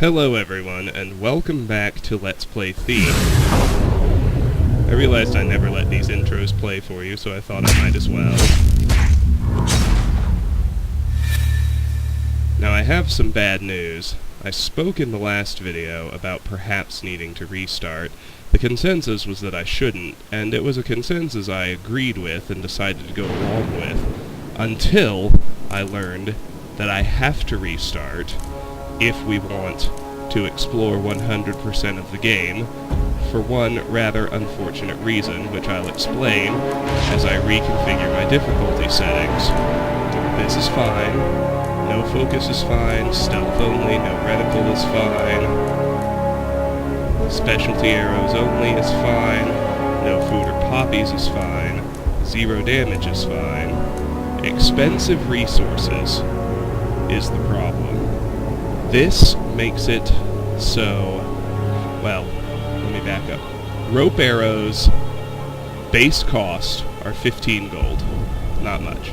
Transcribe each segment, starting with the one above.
Hello everyone, and welcome back to Let's Play Thieves. I realized I never let these intros play for you, so I thought I might as well. Now I have some bad news. I spoke in the last video about perhaps needing to restart. The consensus was that I shouldn't, and it was a consensus I agreed with and decided to go along with, until I learned that I have to restart if we want to explore 100% of the game, for one rather unfortunate reason, which I'll explain as I reconfigure my difficulty settings. This is fine, no focus is fine, stealth only, no reticle is fine, specialty arrows only is fine, no food or poppies is fine, 0 damage is fine, expensive resources is the problem. This makes it so, well, let me back up. Rope arrows, base cost, are 15 gold. Not much.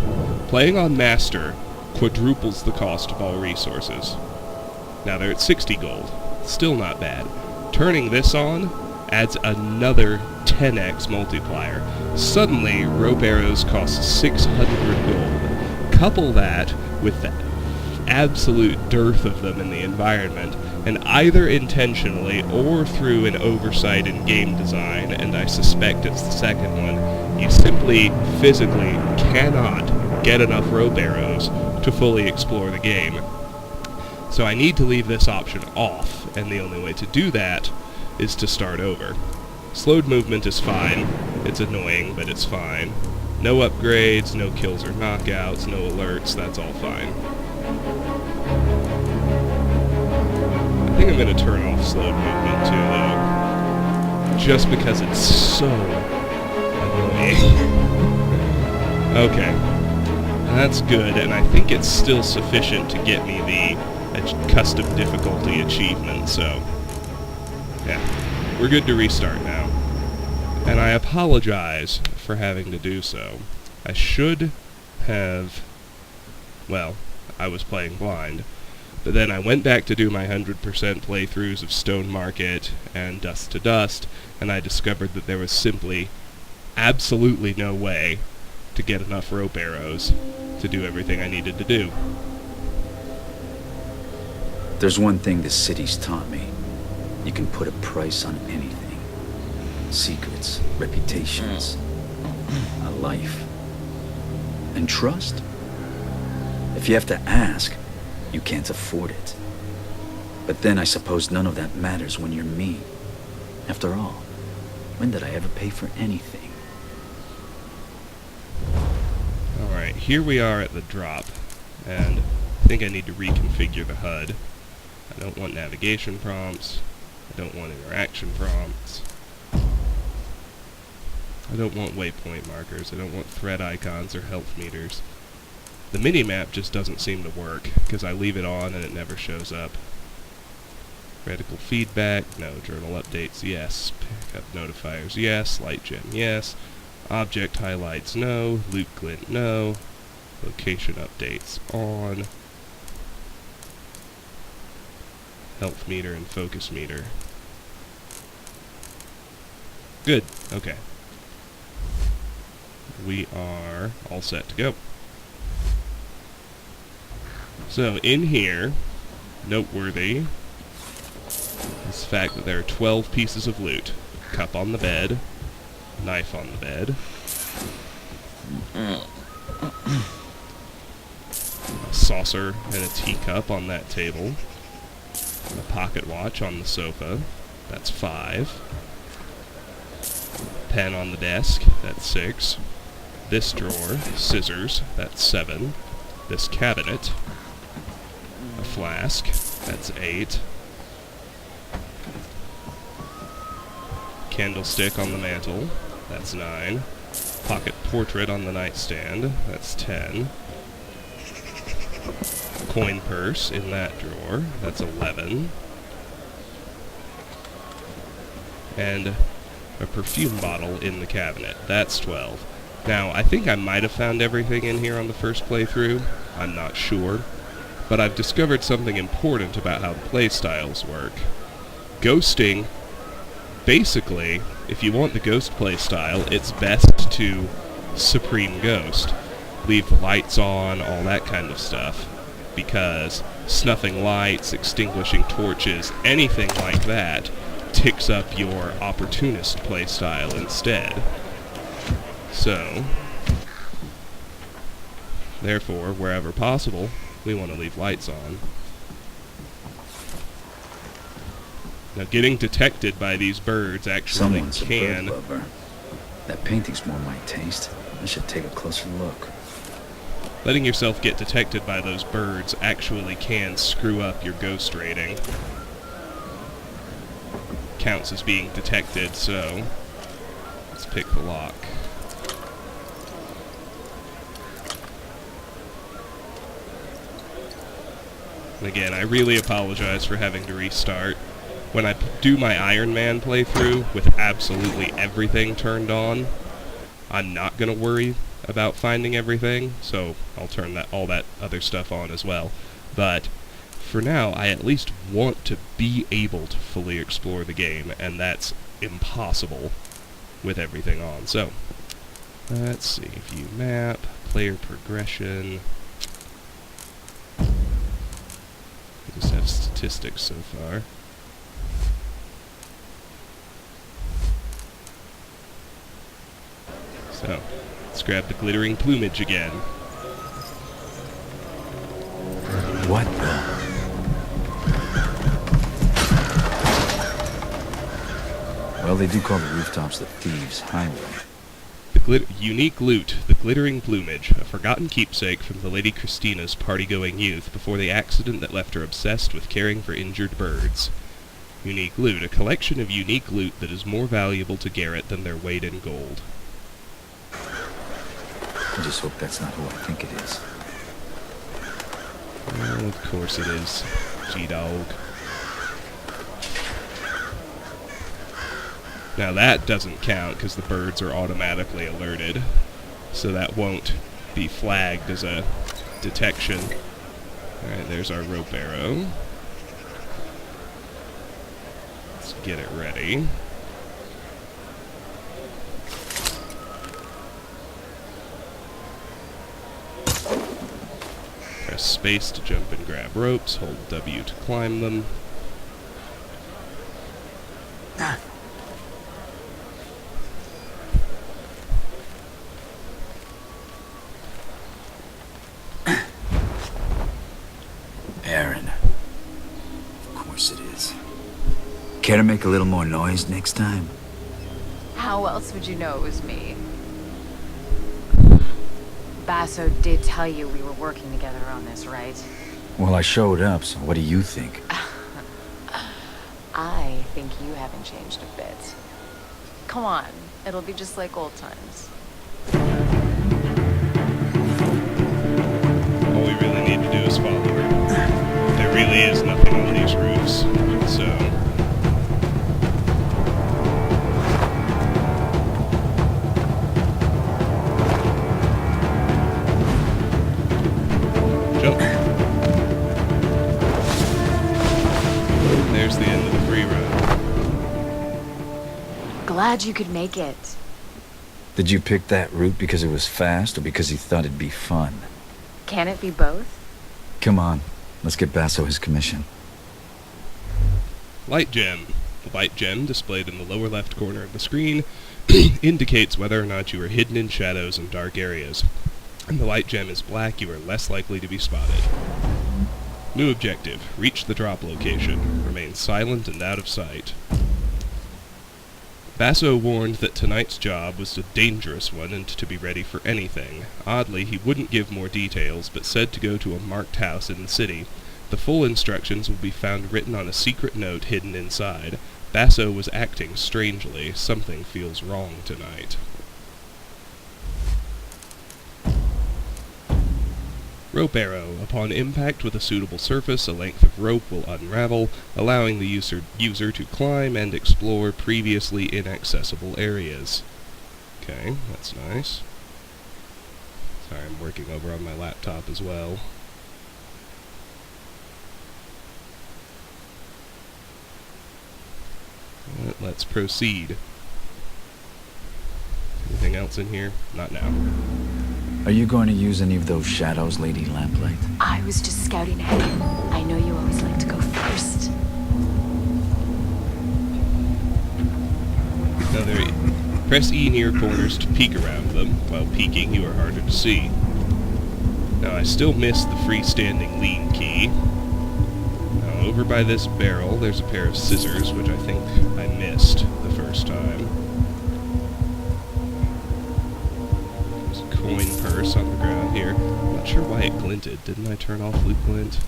Playing on Master quadruples the cost of all resources. Now they're at 60 gold. Still not bad. Turning this on adds another 10x multiplier. Suddenly, rope arrows cost 600 gold. Couple that with the absolute dearth of them in the environment, and either intentionally or through an oversight in game design, and I suspect it's the second one, you simply physically cannot get enough rope arrows to fully explore the game. So I need to leave this option off, and the only way to do that is to start over. Slowed movement is fine. It's annoying, but it's fine. No upgrades, no kills or knockouts, no alerts, that's all fine. I think I'm going to turn off slowed movement too, though. Just because it's so annoying. Okay. That's good, and I think it's still sufficient to get me the custom difficulty achievement, so yeah. We're good to restart now. And I apologize for having to do so. I should have... well, I was playing blind. But then I went back to do my 100% playthroughs of Stone Market and Dust to Dust, and I discovered that there was simply absolutely no way to get enough rope arrows to do everything I needed to do. There's one thing this city's taught me. You can put a price on anything. Secrets, reputations, a life. And trust? If you have to ask, you can't afford it. But then I suppose none of that matters when you're me. After all, when did I ever pay for anything? Alright, here we are at the drop, and I think I need to reconfigure the HUD. I don't want navigation prompts. I don't want interaction prompts. I don't want waypoint markers. I don't want threat icons or health meters. The minimap just doesn't seem to work, because I leave it on and it never shows up. Reticle feedback, no. Journal updates, yes. Pickup notifiers, yes. Light gem, yes. Object highlights, no. Loot glint, no. Location updates, on. Health meter and focus meter. Good, okay. We are all set to go. So, in here, noteworthy is the fact that there are 12 pieces of loot. Cup on the bed, knife on the bed, a saucer and a teacup on that table, a pocket watch on the sofa, that's 5, pen on the desk, that's 6, this drawer, scissors, that's 7, this cabinet, a flask, that's 8. Candlestick on the mantle, that's 9. Pocket portrait on the nightstand, that's 10. Coin purse in that drawer, that's 11. And a perfume bottle in the cabinet, that's 12. Now, I think I might have found everything in here on the first playthrough. I'm not sure. but I've discovered something important about how the playstyles work. Ghosting, basically, if you want the ghost playstyle, it's best to Supreme Ghost. Leave the lights on, all that kind of stuff. Because snuffing lights, extinguishing torches, anything like that ticks up your Opportunist playstyle instead. So, therefore, wherever possible, we want to leave lights on. Now, getting detected by these birds actually Someone's can... a bird lover. That painting's more my taste. I should take a closer look. Letting yourself get detected by those birds actually can screw up your ghost rating. Counts as being detected, so let's pick the lock. And again, I really apologize for having to restart. When I do my Iron Man playthrough with absolutely everything turned on, I'm not going to worry about finding everything, so I'll turn all that other stuff on as well. But for now, I at least want to be able to fully explore the game, and that's impossible with everything on. So, let's see, view map, player progression. We just have statistics so far. So, let's grab the glittering plumage again. What the? Well, they do call the rooftops the thieves' highway. The unique loot, the glittering plumage, a forgotten keepsake from the Lady Christina's party-going youth before the accident that left her obsessed with caring for injured birds. Unique loot, a collection of unique loot that is more valuable to Garrett than their weight in gold. I just hope that's not who I think it is. Well, of course it is, G-Dog. Now that doesn't count because the birds are automatically alerted, so that won't be flagged as a detection. Alright, there's our rope arrow. Let's get it ready. Press space to jump and grab ropes, hold W to climb them. Aaron. Of course it is. Care to make a little more noise next time? How else would you know it was me? Basso did tell you we were working together on this, right? Well, I showed up, so what do you think? I think you haven't changed a bit. Come on, it'll be just like old times. All we really need to do is follow her. There really is nothing on these roofs, so... Jump. There's the end of the free run. Glad you could make it. Did you pick that route because it was fast or because you thought it'd be fun? Can it be both? Come on, let's get Basso his commission. Light gem. The light gem displayed in the lower left corner of the screen indicates whether or not you are hidden in shadows and dark areas. When the light gem is black, you are less likely to be spotted. New objective. Reach the drop location. Remain silent and out of sight. Basso warned that tonight's job was a dangerous one and to be ready for anything. Oddly, he wouldn't give more details, but said to go to a marked house in the city. The full instructions will be found written on a secret note hidden inside. Basso was acting strangely. Something feels wrong tonight. Rope arrow. Upon impact with a suitable surface, a length of rope will unravel, allowing the user to climb and explore previously inaccessible areas. Okay, that's nice. Sorry, I'm working over on my laptop as well. let's proceed. Anything else in here? Not now. Are you going to use any of those shadows, Lady Lamplight? I was just scouting ahead. I know you always like to go first. Now press E near corners to peek around them. While peeking, you are harder to see. Now I still miss the freestanding lean key. Now over by this barrel, there's a pair of scissors, which I think I missed the first time. There's a coin purse on the ground here. I'm not sure why it glinted. Didn't I turn off loot glint?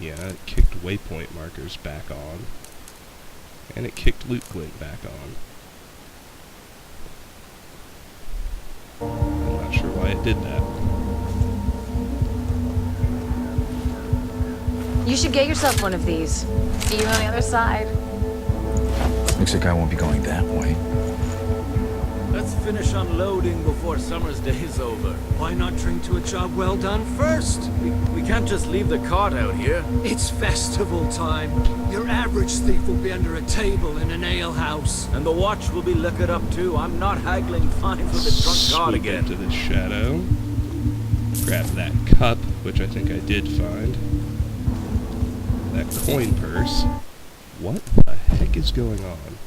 Yeah, it kicked waypoint markers back on. And it kicked loot glint back on. I'm not sure why it did that. You should get yourself one of these. See you on the other side. Looks like I won't be going that way. Let's finish unloading before summer's day is over. Why not drink to a job well done first? We can't just leave the cart out here. It's festival time. Your average thief will be under a table in an alehouse. And the watch will be liquored up too. I'm not haggling fines with the trunk cart Swoop again. into the shadow. Grab that cup, which I think I did find. That coin purse. What the heck is going on?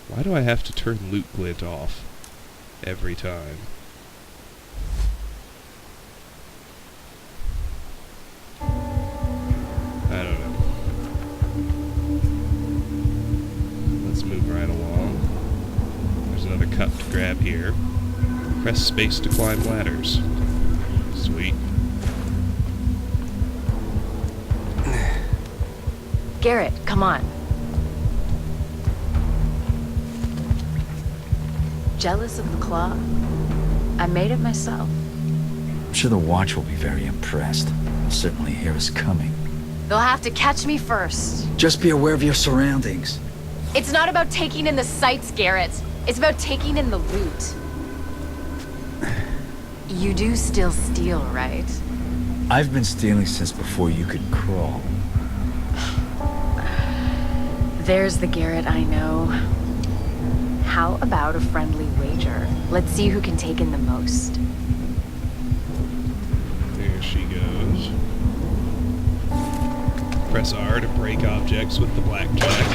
Why do I have to turn loot glint off every time? I don't know. Let's move right along. There's another cup to grab here. Press space to climb ladders. Sweet. Garrett, come on. Jealous of the claw? I made it myself. I'm sure the watch will be very impressed. They'll certainly hear us coming. They'll have to catch me first. Just be aware of your surroundings. It's not about taking in the sights, Garrett. It's about taking in the loot. You do still steal, right? I've been stealing since before you could crawl. There's the Garrett I know. How about a friendly wager? Let's see who can take in the most. There she goes. Press R to break objects with the blackjack.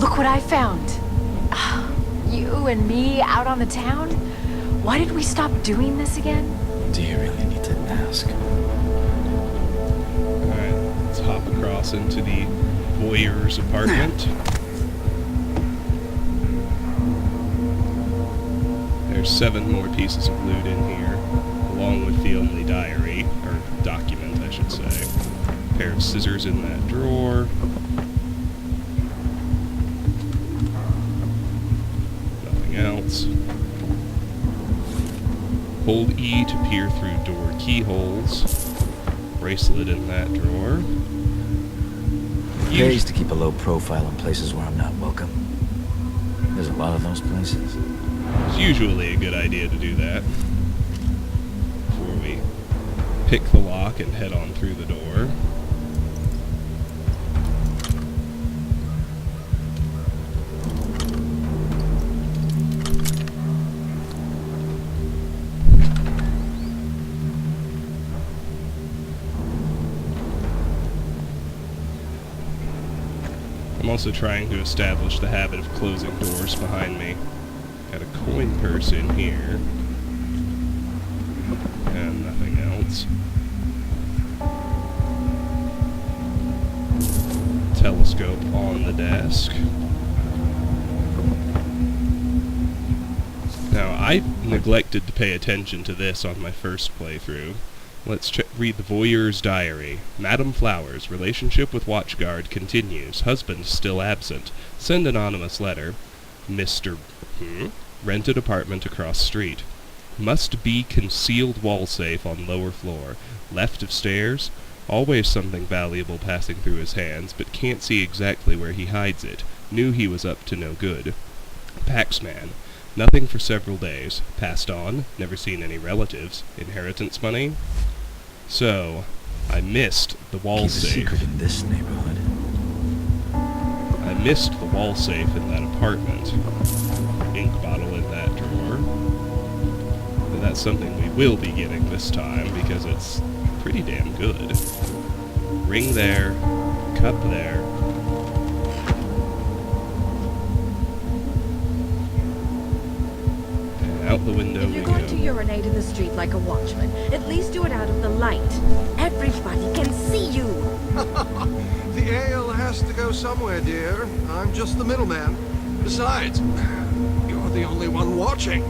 Look what I found. You and me out on the town? Why did we stop doing this again? Do you really need to ask? Alright, let's hop across into the voyeur's apartment. There's 7 more pieces of loot in here, along with the only diary, or document, I should say. A pair of scissors in that drawer. Nothing else. Hold E to peer through door keyholes. Bracelet in that drawer. Pays to keep a low profile in places where I'm not welcome. There's a lot of those places. It's usually a good idea to do that before we pick the lock and head on through the door. I'm also trying to establish the habit of closing doors behind me. Got a coin purse in here. And nothing else. Telescope on the desk. Now, I neglected to pay attention to this on my first playthrough. Let's read the voyeur's diary. Madam Flowers, relationship with watchguard continues. Husband still absent. Send anonymous letter. Mr. Rented apartment across street. Must be concealed wall safe on lower floor. Left of stairs. Always something valuable passing through his hands, but can't see exactly where he hides it. Knew he was up to no good. Paxman. Nothing for several days. Passed on. Never seen any relatives. Inheritance money. So, I missed the wall Keep safe. a secret in this neighborhood. I missed the wall safe in that apartment. Ink bottle in that drawer. And that's something we will be getting this time because it's pretty damn good. Ring there, cup there. And out the window If we you're go. going to urinate in the street like a watchman, at least do it out of the light. Everybody can see you. The ale has to go somewhere, dear. I'm just the middleman. Besides, you're the only one watching.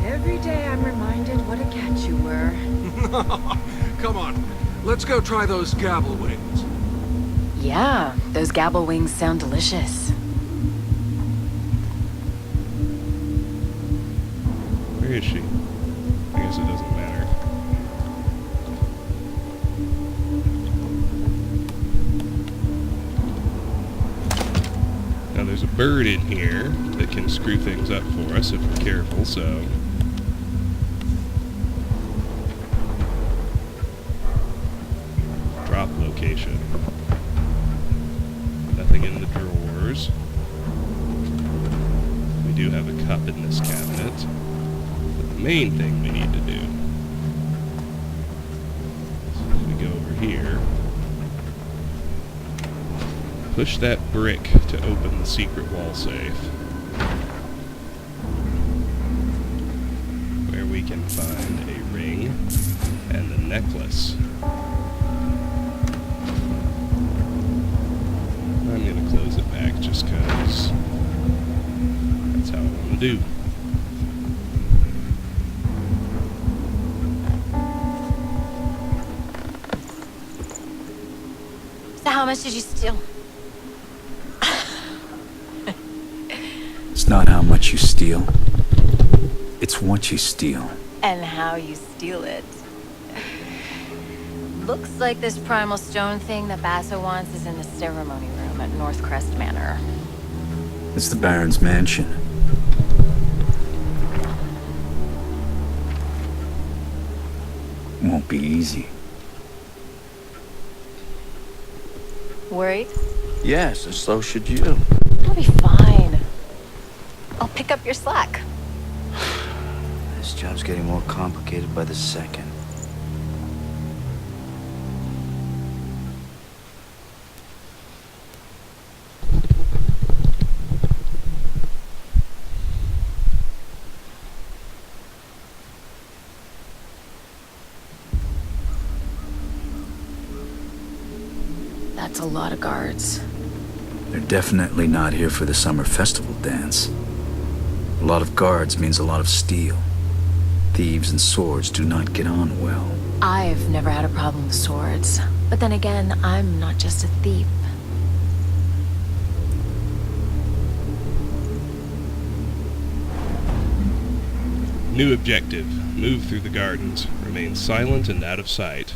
Every day I'm reminded what a cat you were. Come on, let's go try those gavel wings. Yeah, those gabble wings sound delicious. Where is she? I guess it doesn't matter. Now there's a bird in here that can screw things up for us if we're careful, so... Drop location. Nothing in the drawers. We do have a cup in this cabinet. But the main thing we need to do is we go over here. Push that brick to open the secret wall safe. Where we can find a ring and a necklace. I'm gonna close it back just cause that's how I wanna do. So how much did you steal? It's not how much you steal. It's what you steal. And how you steal it. Looks like this primal stone thing that Basso wants is in the ceremony room at Northcrest Manor. It's the Baron's mansion. Won't be easy. Worried? Yes, and so should you. I'll be fine. I'll pick up your slack. This job's getting more complicated by the second. That's a lot of guards. They're definitely not here for the summer festival dance. A lot of guards means a lot of steel. Thieves and swords do not get on well. I've never had a problem with swords. But then again, I'm not just a thief. New objective. Move through the gardens. Remain silent and out of sight.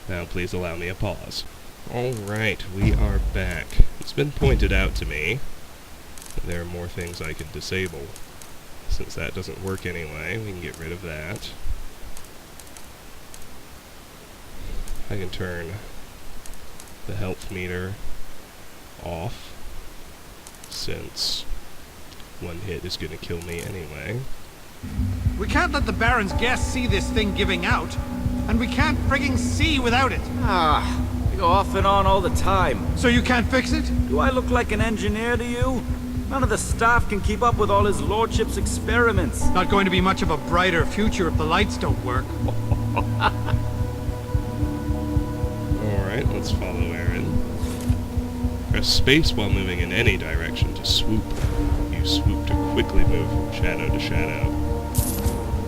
Now please allow me a pause. Alright, we are back. It's been pointed out to me that there are more things I could disable. Since that doesn't work anyway, we can get rid of that. I can turn the health meter off, since one hit is going to kill me anyway. We can't let the Baron's guests see this thing giving out. And we can't frigging see without it. Ah, you go off and on all the time. So you can't fix it? Do I look like an engineer to you? None of the staff can keep up with all his lordship's experiments. Not going to be much of a brighter future if the lights don't work. Alright, let's follow Aaron. Press space while moving in any direction to swoop. Use swoop to quickly move from shadow to shadow.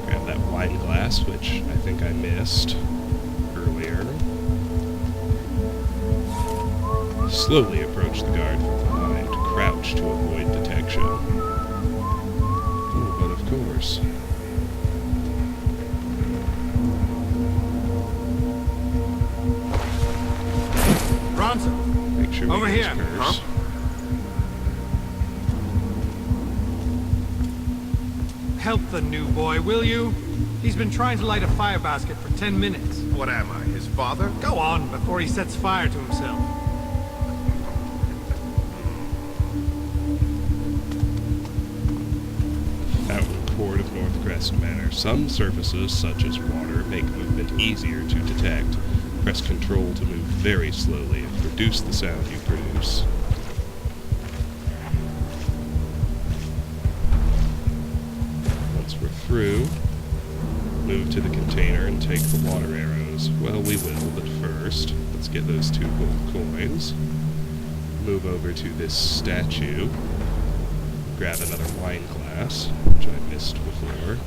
Grab that wine glass, which I think I missed earlier. Slowly approach the guard from behind. Crouch to avoid detection. Oh, but of course. sure we Over get his here. purse. Help the new boy, will you? He's been trying to light a fire basket for 10 minutes. What am I, his father? Go on, before he sets fire to himself. Fountain Court of Northcrest Manor. Some surfaces, such as water, make movement easier to detect. Press Control to move very slowly and reduce the sound you produce. Once we're through, move to the container and take the water arrows. Well, we will, but first, let's get those 2 gold coins. Move over to this statue. Grab another wine glass, which I missed before.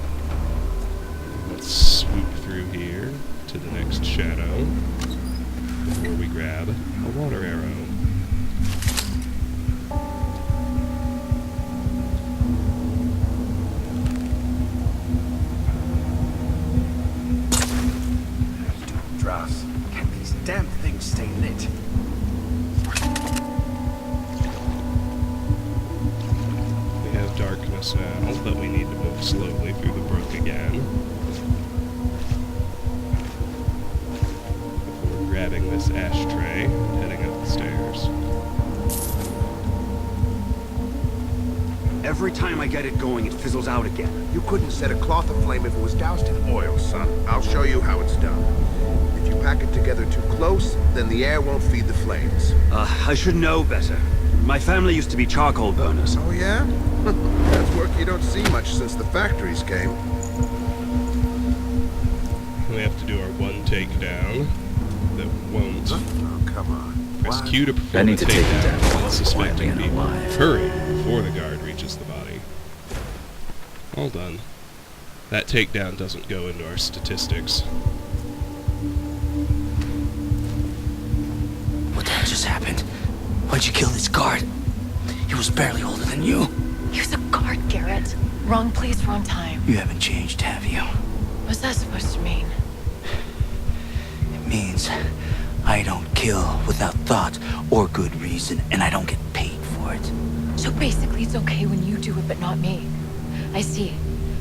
Let's swoop through here to the next shadow before we grab a water arrow. Dross, can these damn things stay lit? We have darkness now, but we need to move slowly through the brook again. Before grabbing this ashtray and heading up the stairs. Every time I get it going, it fizzles out again. You couldn't set a cloth aflame if it was doused in oil, son. I'll show you how it's done. If you pack it together too close, then the air won't feed the flames. I should know better. My family used to be charcoal burners. Oh, yeah? That's work you don't see much since the factories came. We have to do our one takedown that won't. Oh, come on. Press What? Q to I perform need a to take him takedown down while quietly suspecting and people. alive. Hurry before the guard reaches the body. All done. That takedown doesn't go into our statistics. What the hell just happened? Why'd you kill this guard? He was barely older than you. He was a guard, Garrett. Wrong place, wrong time. You haven't changed, have you? What's that supposed to mean? It means I don't kill without thought or good reason, and I don't get paid for it. So basically it's okay when you do it, but not me. I see.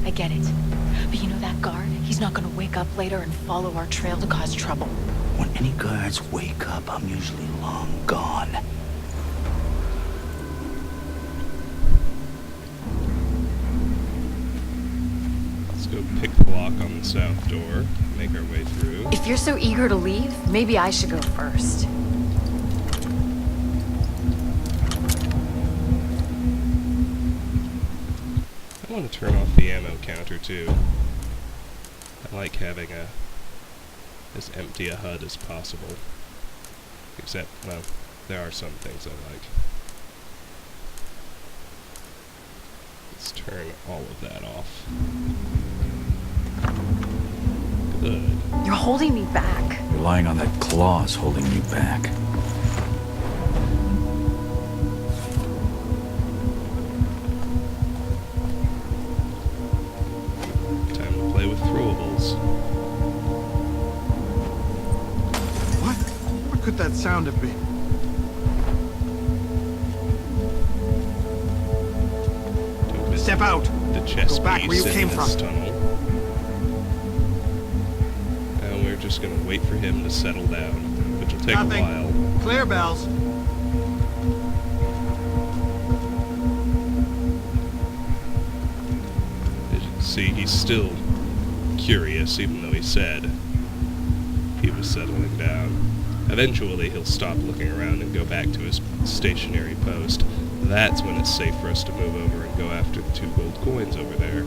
I get it. But you know that guard? He's not gonna wake up later and follow our trail to cause trouble. When any guards wake up, I'm usually long gone. Let's go pick the lock on the south door, make our way through. If you're so eager to leave, maybe I should go first. I want to turn off the ammo counter too. I like having as empty a HUD as possible. Except, well, there are some things I like. Let's turn all of that off. Good. You're holding me back. Relying on that claw's holding you back. Time to play with throwables. What could that sound have been? Don't miss Step out! the chest Go back piece where you in came this from. tunnel. And we're just gonna wait for him to settle down, which will take Nothing. a while. Clear bells. As you can see, he's still curious, even though he said he was settling down. Eventually, he'll stop looking around and go back to his stationary post. That's when it's safe for us to move over and go after the 2 gold coins over there.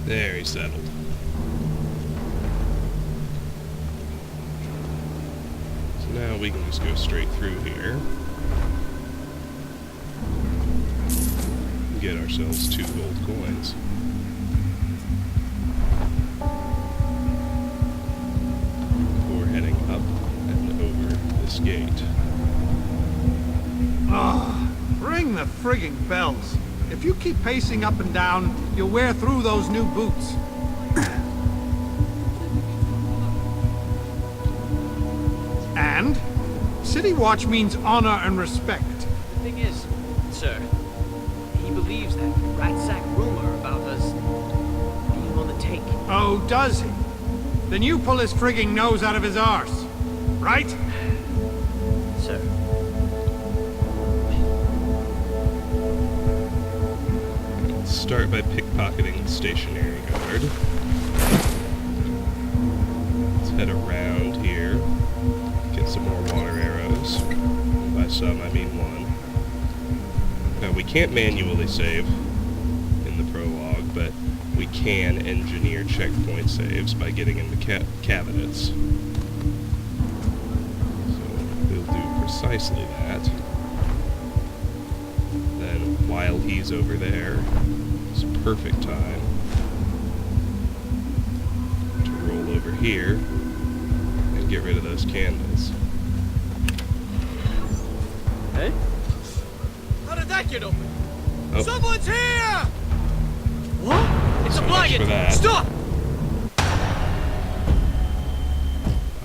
There, he settled. So now we can just go straight through here. and get ourselves 2 gold coins. Before heading up and over this gate. Ring the frigging bells. If you keep pacing up and down, you'll wear through those new boots. And? City Watch means honor and respect. The thing is, sir, he believes that rat-sack rumor about us being on the take. Oh, does he? Then you pull his frigging nose out of his arse. Right? Sir. Start by pickpocketing the stationary guard. Let's head around here. Get some more water arrows. And by some, I mean 1. Now, we can't manually save in the prologue, but we can engineer checkpoint saves by getting into cabinets. So we'll do precisely that. Then, while he's over there, it's a perfect time to roll over here and get rid of those candles. Hey? How did that get open? Oh. Someone's here! What? It's So a much for blanket! that. Stop!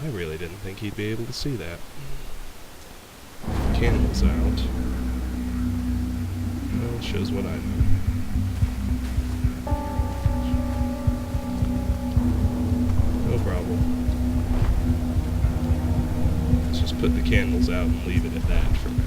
I really didn't think he'd be able to see that. Candles out. Well, it shows what I know. No problem. Let's just put the candles out and leave it at that for now.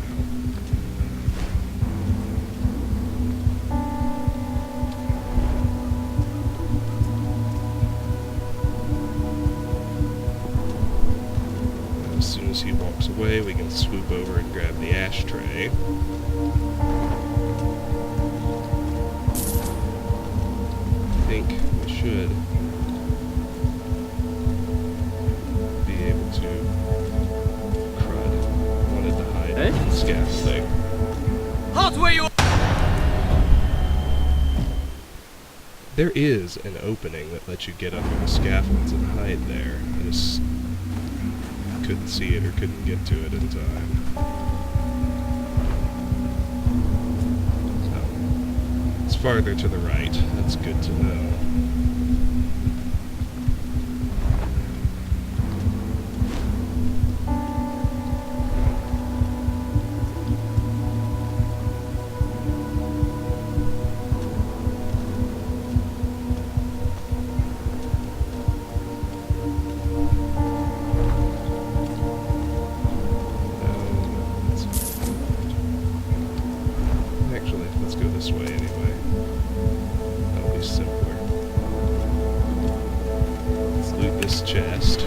As soon as he walks away, we can swoop over and grab the ashtray. I think we should be able to... Crud. Wanted to hide in the scaffolding. Halt where you are! There is an opening that lets you get under the scaffolds and hide there. I just couldn't see it or couldn't get to it in time. Oh. It's farther to the right. That's good to know. Actually, let's go this way anyway. That'll be simpler. Let's loot this chest.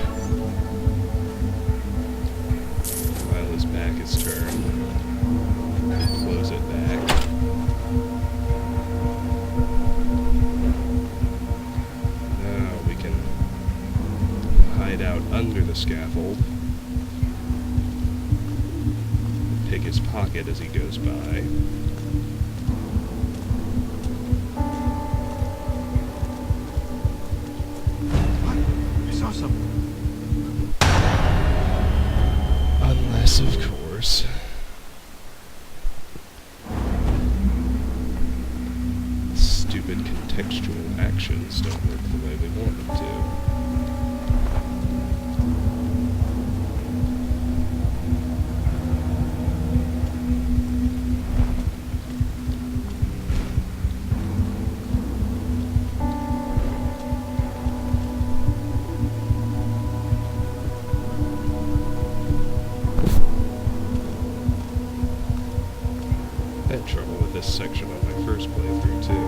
While his back is turned. Close it back. Now we can hide out under the scaffold. Pick his pocket as he goes by. Awesome. Unless, of course... stupid contextual actions don't work the way we want them to. I had trouble with this section on my first playthrough, too.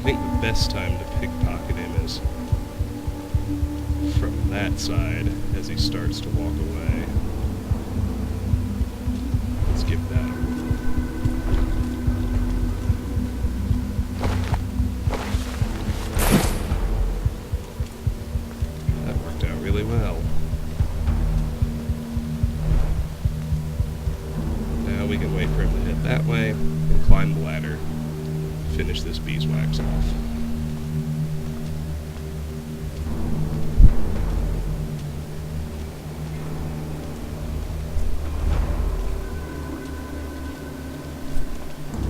think the best time to pickpocket him is from that side as he starts to walk away. Let's give that a whirl. That worked out really well. Now we can wait for him to head that way and climb the ladder. Finish this beeswax off.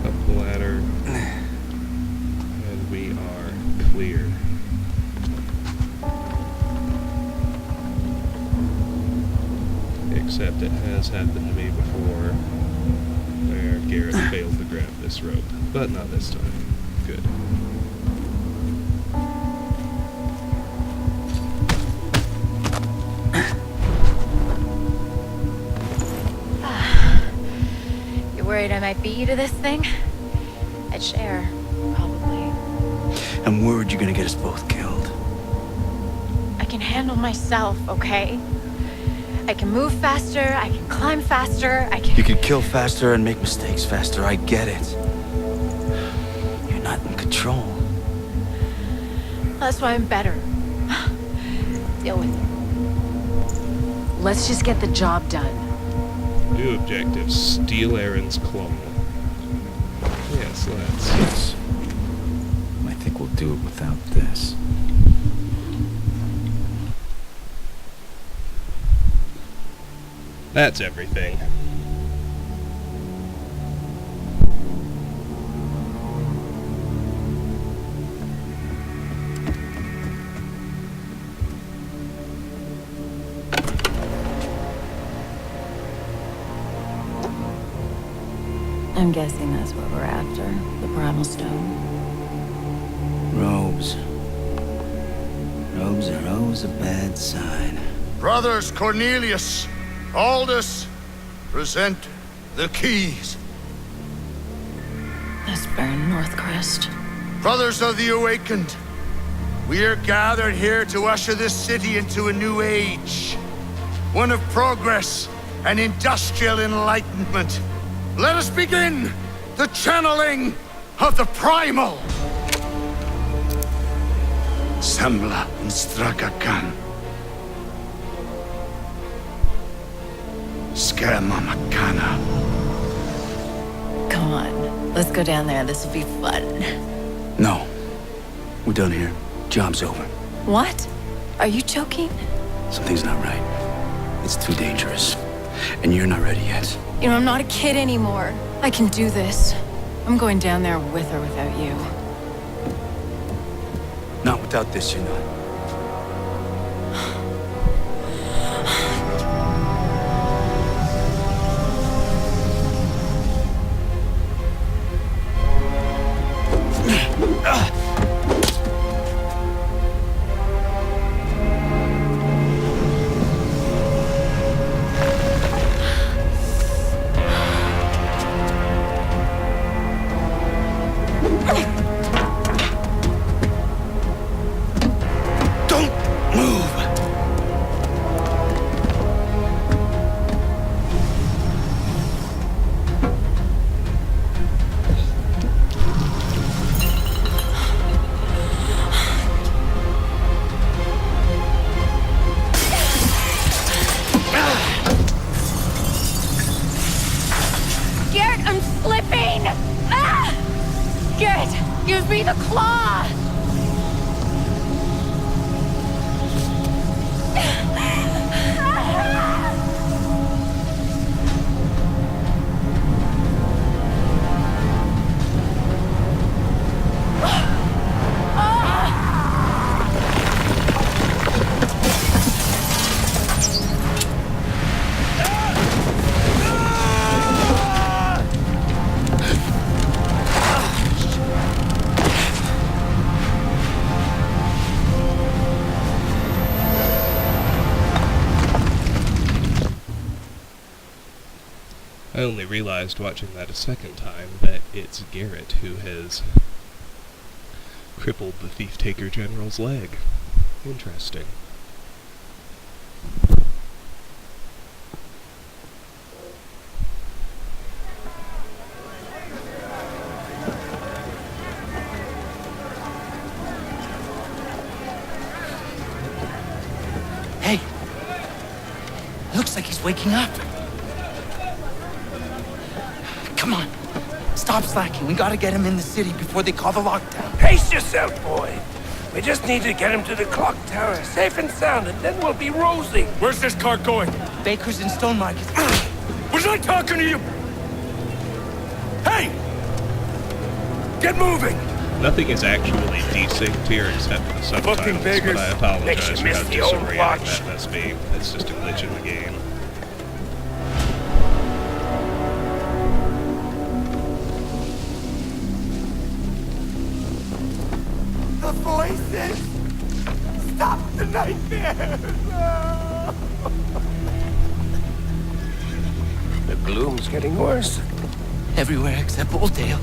Up the ladder, and we are clear. Except it has happened to me before, where Garrett failed to grab this rope, but not this time. Good. You're worried I might beat you to this thing? I'd share, probably. I'm worried you're gonna get us both killed. I can handle myself, okay? I can move faster, I can climb faster, I can... You could kill faster and make mistakes faster, I get it. You're not in control. That's why I'm better. Deal with it. Let's just get the job done. New objective, steal Aaron's clone. Yes, let's. Yes. I think we'll do it without this. That's everything. I'm guessing that's what we're after. The primal stone. Robes. Robes are always a bad sign. Brothers Cornelius, Eidos, present the keys. That's Baron Northcrest. Brothers of the Awakened, we are gathered here to usher this city into a new age. One of progress and industrial enlightenment. Let us begin the channeling of the primal. Sembla instragakan. Schema Makana. Come on, let's go down there. This will be fun. No. We're done here. Job's over. What? Are you joking? Something's not right. It's too dangerous. And you're not ready yet. You know, I'm not a kid anymore. I can do this. I'm going down there with or without you. Not without this, you're not. Give me the claw! I only realized watching that a second time that it's Garrett who has Crippled the thief-taker general's leg. Interesting. Hey! Looks like he's waking up. Come on. Stop slacking. We gotta get him in the city before they call the lockdown. Pace yourself, boy. We just need to get him to the clock tower, safe and sound, and then we'll be rosy. Where's this cart going? Baker's in Stone Market. Was I talking to you? Hey! Get moving! Nothing is actually desynced here except for the subtitles, but I apologize for how disorienting that must be. It's just a glitch in the game. The voices! Stop the nightmares! The gloom's getting worse. Everywhere except Oldale.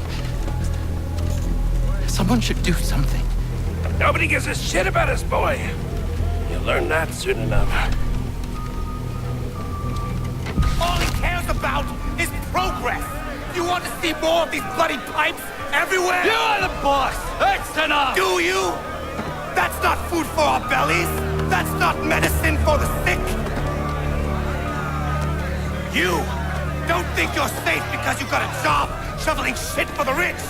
Someone should do something. Nobody gives a shit about us, boy. You'll learn that soon enough. All he cares about is progress. You want to see more of these bloody pipes everywhere? You are the boss. That's enough. Do you? That's not food for our bellies. That's not medicine for the sick. You don't think you're safe because you got a job shoveling shit for the rich.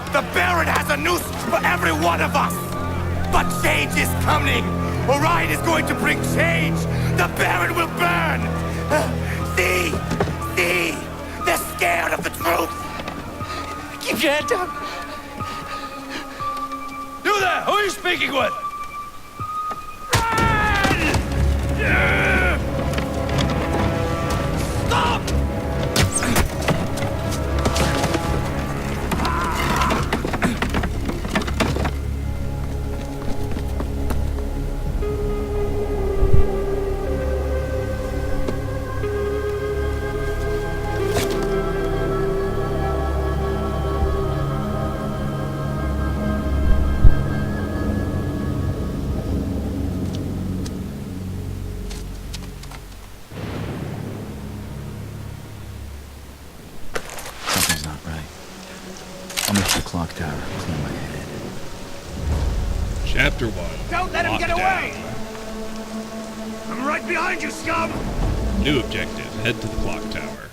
The Baron has a noose for every one of us. But change is coming. Orion is going to bring change. The Baron will burn. See? See? They're scared of the truth. Keep your head down. You there! Who are you speaking with? Stop! Something's not right. I'll make the clock tower clear my head. Chapter 1. Don't let him get away! I'm right behind you, scum! New objective. Head to the clock tower.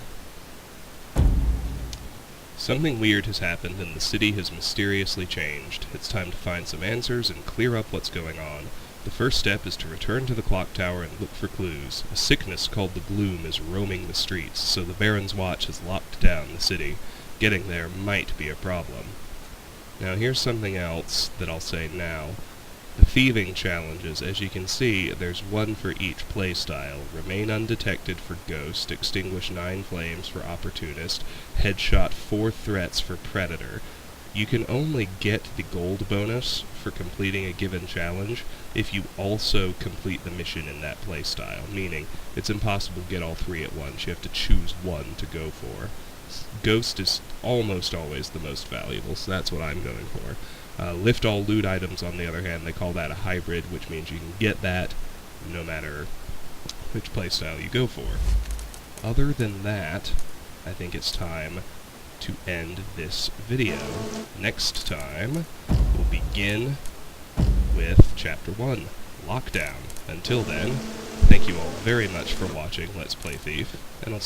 Something weird has happened and the city has mysteriously changed. It's time to find some answers and clear up what's going on. The first step is to return to the clock tower and look for clues. A sickness called the Gloom is roaming the streets, so the Baron's watch has locked down the city. Getting there might be a problem. Now here's something else that I'll say now. The thieving challenges, as you can see, there's one for each playstyle. Remain undetected for Ghost, extinguish 9 flames for Opportunist, headshot 4 threats for Predator. You can only get the gold bonus for completing a given challenge if you also complete the mission in that playstyle, meaning it's impossible to get all 3 at once. You have to choose one to go for. Ghost is almost always the most valuable, so that's what I'm going for. Lift all loot items, on the other hand, they call that a hybrid, which means you can get that no matter which playstyle you go for. Other than that, I think it's time to end this video. Next time, we'll begin with Chapter 1, Lockdown. Until then, thank you all very much for watching Let's Play Thief, and I'll